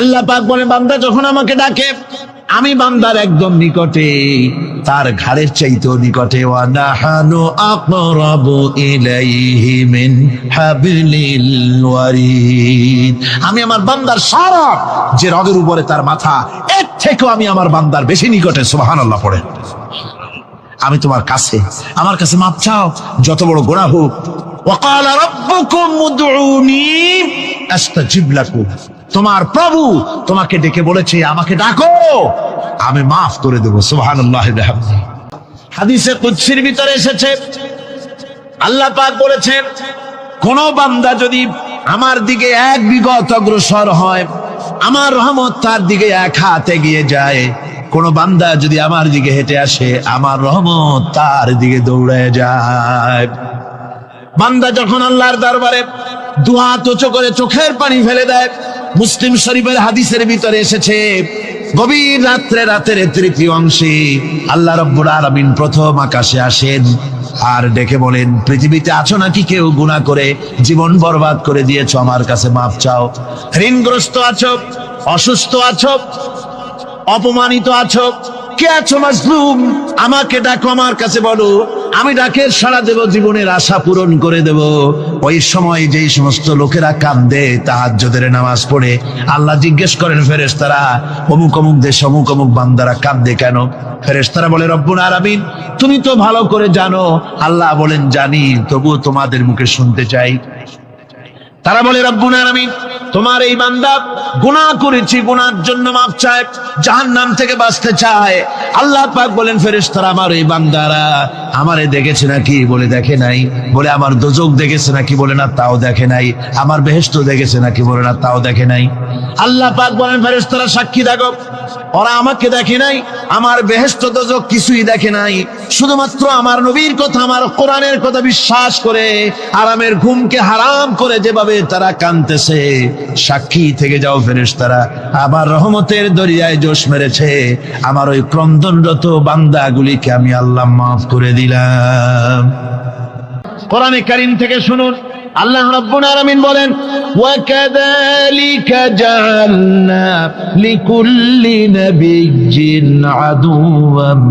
আল্লাহ পাক বলে বান্দা যখন আমাকে ডাকে আমি বান্দার একদম নিকটে, তার ঘাড়ের চাইতেও নিকটে। ওয়া নাহানু আকরাবু ইলাইহি মিন হাবলিল ওয়ারিদ। আমি আমার বান্দার সারা যে রগের উপরে তার মাথা, এর থেকেও আমি আমার বান্দার বেশি নিকটে। সুবহানাল্লাহ পড়েন। আমি তোমার কাছে, আমার কাছে মাপ চাও, যত বড় গুনাহ হোক। ওয়া ক্বালা রাব্বুকুম উদউনি আস্তাজিব লাকুম। তোমার প্রভু তোমাকে ডেকে বলেছে আমাকে ডাকো, আমি মাফ করে দেব। সুবহানাল্লাহ। হাদিসে কুদসির ভিতরে এসেছে আল্লাহ পাক বলেছেন কোন বান্দা যদি আমার দিকে এক বিগত অগ্রসর হয়, আমার রহমত তার দিকে এক হাত এগিয়ে যায়। কোন বান্দা যদি আমার দিকে হেঁটে আসে, আমার রহমত তার দিকে দৌড়ে যায়। বান্দা যখন আল্লাহর দরবারে দুহাত উঁচু করে চোখের পানি ফেলে দেয়, মুসলিম শরীফের হাদিসের ভিতরে এসেছে গভীর রাত্রে, রাতের তৃতীয় অংশে আল্লাহ রাব্বুল আলামিন প্রথম আকাশে আসেন আর ডেকে বলেন, পৃথিবীতে আছো নাকি কেউ গুনাহ করে জীবন বরবাদ করে দিয়েছো, আমার কাছে মাপ চাও। ঋণগ্রস্ত আছো, অসুস্থ আছো, অপমানিত আছো, কে আছো মাজলুম, আমাকে ডাকো, আমার কাছে বলো, আমি ডাকের সাড়া দেব, জীবনের আশা পূরণ করে দেব। ওই সময় যেই সমস্ত লোকেরা কাঁদে তাহাজ্জুদের নামাজ পড়ে, আল্লাহ জিজ্ঞেস করেন ফেরেশতারা, অমুক অমুক দেশ অমুক অমুক বান্দারা কাঁদে কেন? ফেরেশতারা বলে রব্বুল আলামিন তুমি তো ভালো করে জানো। আল্লাহ বলেন জানি, তবুও তোমাদের মুখে শুনতে চাই। তারা বলে রব্বুল আলামিন তোমার এই বান্দা গুনাহ করেছে, গুনার জন্য মাফ চায়, জাহান্নাম থেকে বাঁচতে চায়। আল্লাহ পাক বলেন ফেরেশতারা আমার এই বান্দারা আমারে দেখেছে নাকি? বলে দেখে নাই। বলে আমার দোজখ দেখেছে নাকি? বলে না, তাও দেখে নাই। আমার বেহেশত দেখেছে নাকি? বলে না, তাও দেখে নাই। আল্লাহ পাক বলেন ফেরেশতারা সাক্ষী থাকো, ওরা আমাকে দেখে নাই, আমার বেহেশত দোজখ কিছুই দেখে নাই, শুধুমাত্র আমার নবীর কথা, আমার কোরআনের কথা বিশ্বাস করে আরামের ঘুমকে হারাম করে যেভাবে তারা কাঁদতেছে, সাক্ষী থেকে যাও ফেরেশতারা, আমার রহমতের দরিয়ায় জোশ মেরেছে, আমার ওই ক্রন্দনরত বান্দাগুলিকে আমি আল্লাহ মাফ করে দিলাম। কোরআনে কারীম থেকে শুনুন, আল্লাহ রাব্বুল আলামিন বলেন ওয়া কাযালিকা জাআলনা লিকুল্লি নাবিয়্যিন আদুওয়াম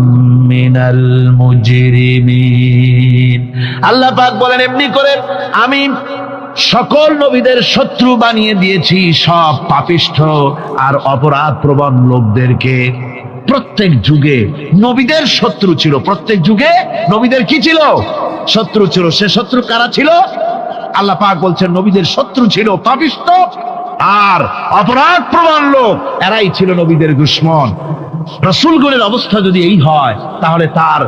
মিনাল মুজরিমিন। আল্লাহ পাক বলেন এমনি করে আমি সকল নবীদের শত্রু বানিয়ে দিয়েছি, সব পাপিষ্ঠ আর অপরাধ প্রবণ লোকদেরকে। প্রত্যেক যুগে নবীদের শত্রু ছিল, প্রত্যেক যুগে নবীদের কি ছিল? শত্রু ছিল। সে শত্রু কারা ছিল? আল্লাহ পাক বলছেন নবীদের শত্রু ছিল পাপিষ্ঠ আর অপরাধ প্রবণ লোক, এরাই ছিল নবীদের দুশমন। রাসূলগণের অবস্থা যদি এই হয়, তাহলে তার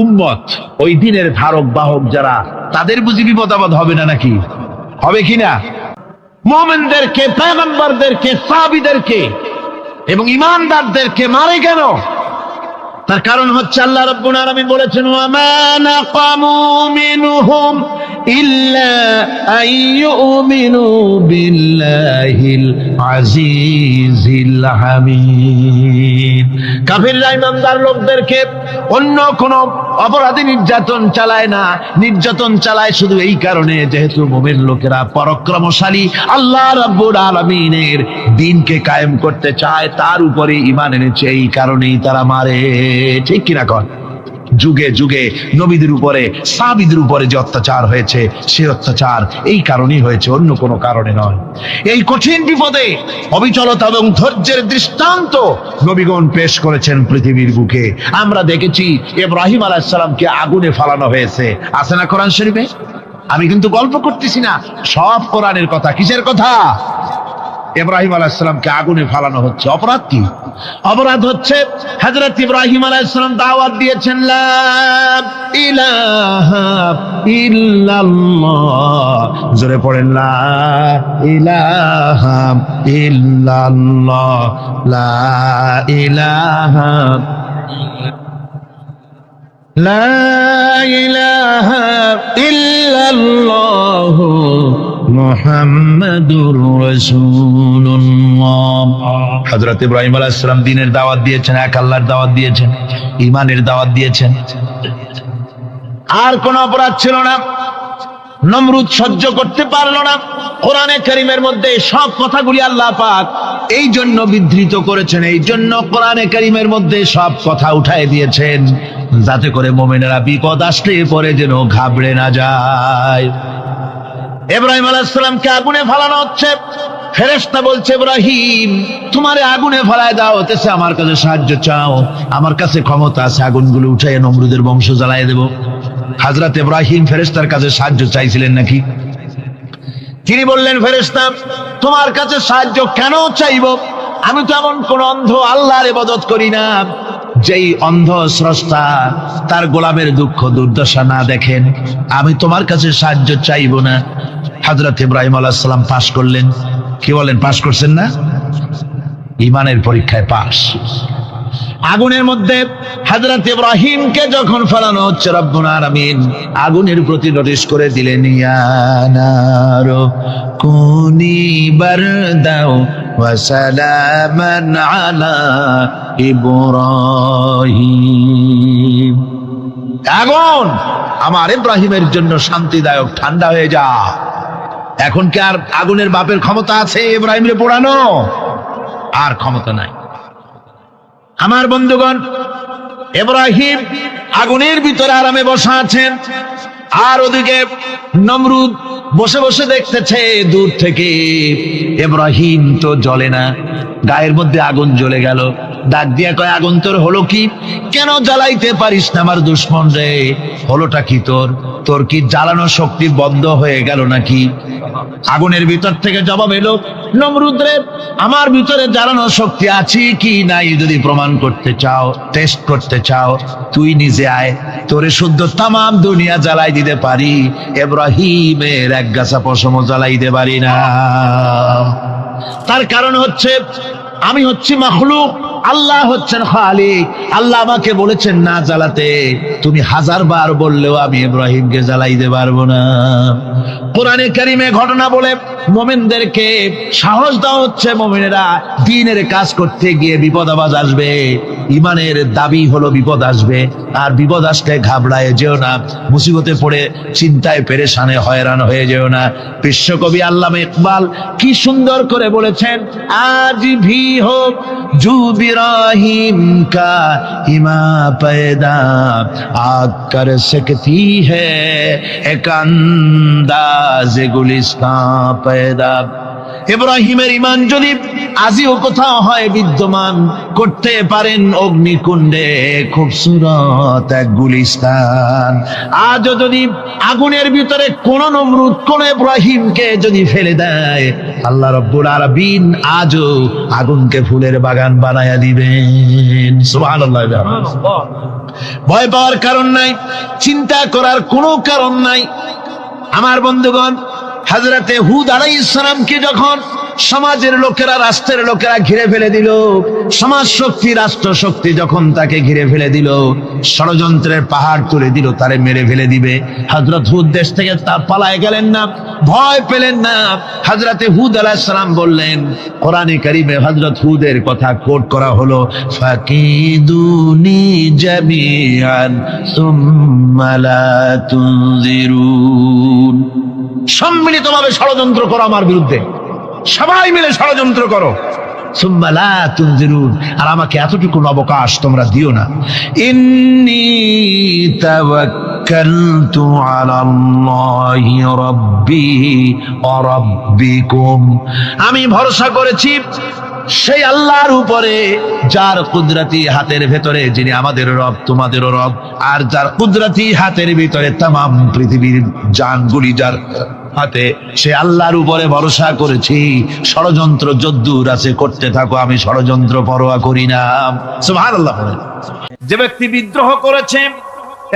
উম্মত, ওই দিনের ধারক বাহক যারা, তাদের বুঝি বিপদ আপদ হবে না নাকি? হবে কিনা? মুমিনদেরকে, পয়গম্বরদেরকে, সাহাবীদেরকে এবং ঈমানদারদেরকে মারে কেন? তার কারণ হচ্ছে আল্লাহ রাব্বুল আলামিন বলেছেন ওয়া মা নাকামু মিনহুম ইল্লা আইয়ুমিনু বিল্লাহিল আজিজিল হামিদ। কাফিররা ঈমানদার লোকদেরকে অন্য কোন অপরাধী নির্যাতন চালায় না, নির্যাতন চালায় শুধু এই কারণে যেহেতু মুমিন লোকেরা পরাক্রমশালী, আল্লাহ রাব্বুল আলামিনের দ্বীনকে কায়েম করতে চায়, তার উপরে ঈমান এনেছে, এই কারণেই তারা মারে। ঠিক কিনা কন? যুগে যুগে নবীদের উপরে, সাহাবীদের উপরে যে অত্যাচার হয়েছে, সে অত্যাচার এই কারণেই হয়েছে, অন্য কোনো কারণে নয়। এই কঠিন বিপদে অবিচলতা এবং ধৈর্যের দৃষ্টান্ত নবীগণ পেশ করেছেন পৃথিবীর বুকে। আমরা দেখেছি ইব্রাহিম আলাইহিস সালামকে আগুনে ফালানো হয়েছে, আছে না কোরআন শরীফে? আমি কিন্তু গল্প করতেছি না, সব কোরআনের কথা। কিসের কথা? ইব্রাহিম আলাইহিস সালামকে আগুনে ফালানো হচ্ছে। অপরাধ কি? অপরাধ হচ্ছে হযরত ইব্রাহিম আলাইহিস সালাম দাওয়াত দিয়েছেন লা ইলাহা ইল্লাল্লাহ। জোরে পড়েন লা ইলাহা ইল্লাল্লাহ, লা ইলাহা লা ইলাহা ইল্লাল্লাহ মুহাম্মাদুর রাসূলুল্লাহ। হযরত ইব্রাহিম আলাইহিস সালাম দ্বীনের দাওয়াত দিয়েছেন, এক আল্লাহর দাওয়াত দিয়েছেন, ঈমানের দাওয়াত দিয়েছেন। আর কোন অপরাধ ছিল না। নমরুদ সহ্য করতে পারলো না। কোরআনে কারীমের মধ্যে সব কথাগুলি আল্লাহ পাক এই জন্য বিধৃত করেছেন, এই জন্য কোরআনে কারীমের মধ্যে সব কথা উঠায় দিয়েছেন, যাতে করে মুমিনেরা বিপদ আসলে পরে যেন ঘাবড়ে না যায়। ইব্রাহিম আলাইহিস সালামকে আগুনে ফেলানো হচ্ছে, ফেরেশতা বলছে ইব্রাহিম তোমারে আগুনে ফেলায় দাও, হতেছে আমার কাছে সাহায্য চাও, আমার কাছে ক্ষমতা আছে, আগুনগুলো উঠাইয়ে নমরুদের বংশ জ্বালায় দেব। হযরত ইব্রাহিম ফেরেশতার কাছে সাহায্য চাইছিলেন নাকি? তিনি বললেন ফেরেশতা তোমার কাছে সাহায্য কেন চাইব, আমি তো এমন কোন অন্ধ আল্লাহর ইবাদত করি না যেই অন্ধ স্রষ্টা তার গোলামের দুঃখ দুর্দশা না দেখেন, আমি তোমার কাছে সাহায্য চাইব না। হযরত ইব্রাহিম আলাইহিস সালাম পাশ করলেন। কি বলেন, পাশ করছেন না? ঈমানের পরীক্ষায় পাশ। আগুনের মধ্যে হযরত ইব্রাহিমকে যখন ফেলানো হচ্ছে, রব্বুল আলামিন আগুনের প্রতি নোটিশ করে দিলেন, ইয়া নারু কুনি বারদাও ওয়া সালামান আলা ইব্রাহিম। আগুন আমার ইব্রাহিমের জন্য শান্তিদায়ক, ঠান্ডা হয়ে যা। এখন কি আর আগুনের বাপের ক্ষমতা আছে ইব্রাহিমরে পোড়ানো? আর ক্ষমতা নাই। আমার বন্ধুগণ, ইব্রাহিম আগুনের ভিতরে আরামে বসা আছেন, আর ওদিকে নমরুদ বসে বসে দেখতেছে দূর থেকে ইব্রাহিম তো জ্বলে না, গায়ের মধ্যে আগুন জ্বলে গেল। ডাক দিয়া কয়, আগুন তোর হলো কি? কেন জ্বালাইতে পারিস না আমার দুশমন রে? হলোটা কি তোর? তোর কি জ্বালানো শক্তি বন্ধ হয়ে গেল নাকি? আগুনের ভিতর থেকে জবাব এলো, নমরুদ রে আমার ভিতরে জ্বালানো শক্তি আছে কি নাই যদি প্রমাণ করতে চাও, টেস্ট করতে চাও, তুই নিজে আয়, তোরে শুদ্ধ তামাম দুনিয়া জ্বালাই দিতে পারি, ইব্রাহিমের এক গাছা পশমও জ্বালাই দিতে পারি না। তার কারণ হচ্ছে আমি হচ্ছি মাখলুক, আল্লাহ হচ্ছেন খালিক। আল্লাহ আমাকে বলেছেন না জ্বালাতে, তুমি 1000 বার বললেও আমি ইব্রাহিমকে জ্বালাইতে পারবো না। কোরআনে কারীমে ঘটনা বলে মুমিনদেরকে সাহস দেওয়া হচ্ছে, মুমিনেরা দ্বীনের কাজ করতে গিয়ে বিপদ আবাজ আসবে, ঈমানের দাবি হলো বিপদ আসবে, আর বিপদ আসলে ঘাবড়ায় যেও না, মুসিবতে পড়ে চিন্তায় পেরেশানে হয়রান হয়ে যেও না। বিশ্বকবি আল্লামা ইকবাল কি সুন্দর করে বলেছেন, আজ ভি হোক জু ইব্রাহিম কা ইমা पैदा आग कर सकती है एक अंदाज गुलिस्तां पैदा। ইব্রাহিমের ঈমান যদি আজিও কোথাও হয় বিদ্যমান, করতে পারেন অগ্নিকুণ্ডে খুবসুরত এক গুলিস্তান। আজও যদি আগুনের ভিতরে কোন নমরুদ কোন ইব্রাহিমকে যদি ফেলে দেয়, আল্লাহ রাব্বুল আলামিন আজও আগুনকে ফুলের বাগান বানায়া দিবেন। সুবহানাল্লাহ। ভয় পাওয়ার কারণ নাই, চিন্তা করার কোনো কারণ নাই। আমার বন্ধুগণ, হযরতে হুদ আলাইহিস সালামকে যখন সমাজের লোকেরা, রাষ্ট্রের লোকেরা ঘিরে ফেলে দিল, সমাজ শক্তি রাষ্ট্র শক্তি যখন তাকে ঘিরে ফেলে দিল, ষড়যন্ত্রের পাহাড় তুলে দিল, তারে মেরে ফেলে দিবে, হযরত হুদ দেশ থেকে তা পালায় গেলেন না, ভয় পেলেন না। হযরতে হুদ আলাইহিস সালাম বললেন, কোরআনে কারীমে হযরত হুদের কথা কোট করা হলো, ফাকিদুনি জামিআন সুম্মা লা তুনজিরুন। সম্মিলিতভাবে ষড়যন্ত্র করো আমার বিরুদ্ধে, সবাই মিলে ষড়যন্ত্র করো, সুম্মা লা তুনজিরুন, আর আমাকে এতটুকু অবকাশ তোমরা দিও না। ইন্নী তাওয়াক্কালতু আলাল্লাহি রাব্বি ওয়া রাব্বিকুম, আমি ভরসা করেছি সেই আল্লাহর উপরে যার কুদরতি হাতের ভেতরে, যিনি আমাদের রব তোমাদেরও রব, আর যার কুদরতি হাতের ভিতরে তামাম পৃথিবীর জানগুলি যার হাতে, সে আল্লাহর উপরে ভরসা করেছি। ষড়যন্ত্র যদ্দূর আছে করতে থাকো, আমি ষড়যন্ত্র পরোয়া করি না। সুবহানাল্লাহ। যে ব্যক্তি বিদ্রোহ করেছে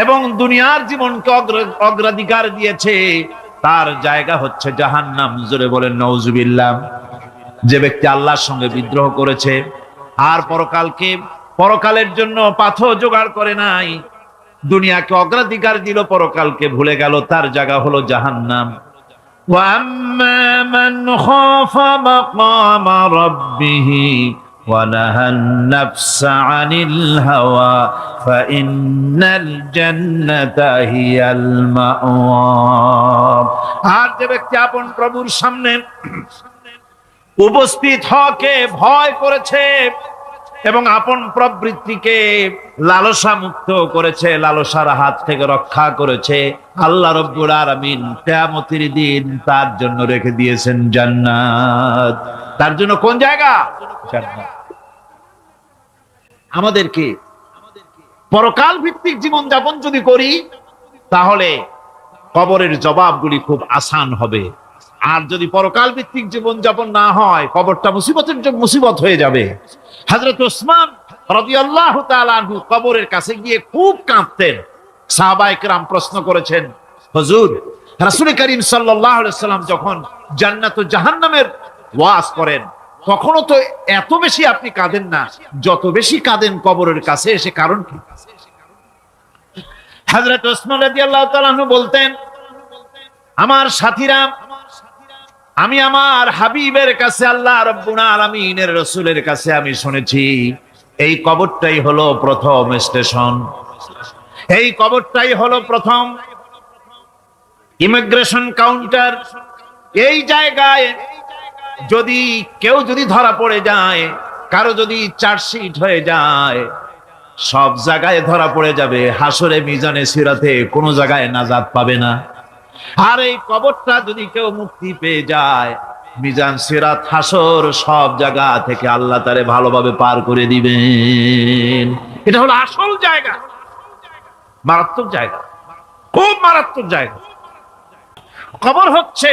এবং দুনিয়ার জীবনকে অগ্রাধিকার দিয়েছে, তার জায়গা হচ্ছে জাহান্নাম। জোরে বলেন নাউজুবিল্লাহ। যে ব্যক্তি আল্লাহর সঙ্গে বিদ্রোহ করেছে আর পরকালের জন্য পাথর জোগাড় করে নাই, দুনিয়াকে অগ্রাধিকার দিল, পরকালকে ভুলে গেল, তার জায়গা হলো জাহান্নাম। ওয়া আম্মা মান খাফা মাকাম রাব্বিহি ونهى النفس عن الهوى فإن الجنة هي المأوى। আর যে ব্যক্তি আপন প্রভুর সামনে উপস্থিত হকে ভয় করেছে এবং আপন প্রবৃত্তিকে লালসা মুক্ত করেছে, লালসার হাত থেকে রক্ষা করেছে, আল্লাহ রব্বুল আলামিন কিয়ামতের দিন তার জন্য রেখে দিয়েছেন জান্নাত। তার জন্য কোন জায়গা? জান্নাত। আমাদেরকে পরকাল ভিত্তিক জীবন যাপন যদি করি তাহলে কবরের জবাবগুলি খুব আসান হবে। আর যদি পরকাল ভিত্তিক জীবন যাপন না হয় কবরটা মুসিবত হয়ে যাবে। হযরত ওসমান রাদিয়াল্লাহু তাআলা আনহু কবরের কাছে গিয়ে খুব কাঁদতেন। সাহাবায়ে কেরাম প্রশ্ন করেছেন, হুজুর, রাসূল করিম সাল্লাল্লাহু আলাইহি ওয়াসাল্লাম যখন জান্নাত ও জাহান্নামের ওয়াজ করেন তখনও তো এত বেশি আপনি কাঁদেন না, যত বেশি কাঁদেন কবরের কাছে এসে, কারণ কি? হযরত ওসমান রাদিয়াল্লাহু তাআলা আনহু বলতেন, আমার সাথীরা, আমি আমার হাবিবের কাছে, আল্লাহ রাব্বুল আলামিনের রাসূলের কাছে আমি শুনেছি এই কবরটাই হলো প্রথম স্টেশন, এই কবরটাই হলো প্রথম ইমিগ্রেশন কাউন্টার। এই জায়গায় যদি কেউ ধরা পড়ে যায়, কারো যদি চার্জশিট হয়ে যায়, সব জায়গায় ধরা পড়ে যাবে, হাসরে মিজানে সিরাতে কোনো জায়গায় নাজাত পাবে না। আর এই কবরটা যদি কেউ মুক্তি পেয়ে যায়, মিজান সিরাত হাসর সব জায়গা থেকে আল্লাহ তারে ভালোভাবে পার করে দিবেন। এটা হলো আসল জায়গা, মারাত্মক জায়গা, খুব মারাত্মক জায়গা। কবর হচ্ছে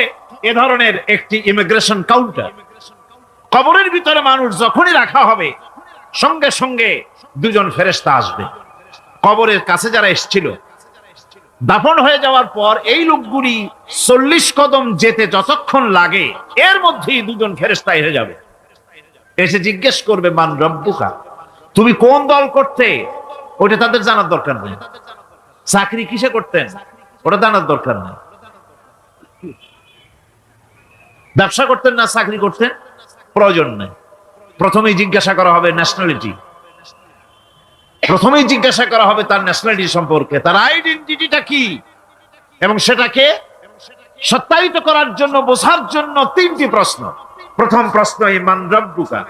এ ধরনের একটি ইমিগ্রেশন কাউন্টার। কবরের ভিতরে মানুষ যখনই রাখা হবে সঙ্গে সঙ্গে দুজন ফেরেশতা আসবে। কবরের কাছে যারা এসেছিল দাফন হয়ে যাওয়ার পর এই লোকগুলি 40 কদম যেতে যতক্ষণ লাগে এর মধ্যেই দুজন ফেরেশতা এসে যাবে, এসে জিজ্ঞেস করবে, মান রব্বুকা, তুমি কোন দল করতে? ওটা তাদের জানার দরকার নেই। চাকরি কিসে করতেন ওটা জানার দরকার নেই। ব্যবসা করতেন না চাকরি করতেন, প্রয়োজন নেই। প্রথমেই জিজ্ঞাসা করা হবে ন্যাশনালিটি, প্রথমেই জিজ্ঞাসা করা হবে তার ন্যাশনালিটি সম্পর্কে, তার আইডেন্টিটিটা কি, এবং সেটাকে সত্যায়িত করার জন্য, বোঝার জন্য 3টি প্রশ্ন। প্রথম প্রশ্ন, মান রব্বুকা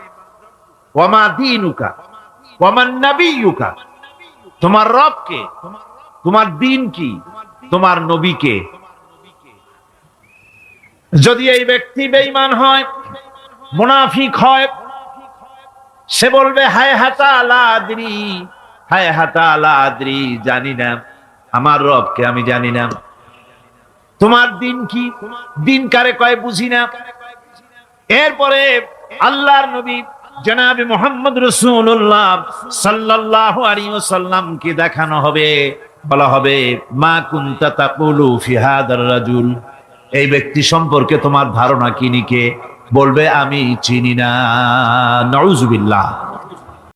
ওয়া মা দীনুকা ওয়া মান নাবিয়্যুকা, তোমার রব কে, তোমার দ্বীন কি, তোমার নবী কে। যদি এই ব্যক্তি বেঈমান হয়, মুনাফিক হয়, সে বলবে হায় হাতা লা আদরি, হায় হাতা লা আদরি, জানি না আমার রবকে, আমি জানি না। তোমার দিন কি, দিন কারে কয় বুঝি না। এরপরে আল্লাহর নবী জনাবে মুহাম্মদ রাসূলুল্লাহ সাল্লাল্লাহু আলাইহি ওয়াসাল্লাম কে দেখানো হবে, বলা হবে মা কুনতা তাকুলু ফি হাদার রাজুল, এই ব্যক্তি সম্পর্কে তোমার ধারণা কি? নিকে বলবে আমি চিনি না। নাউযুবিল্লাহ।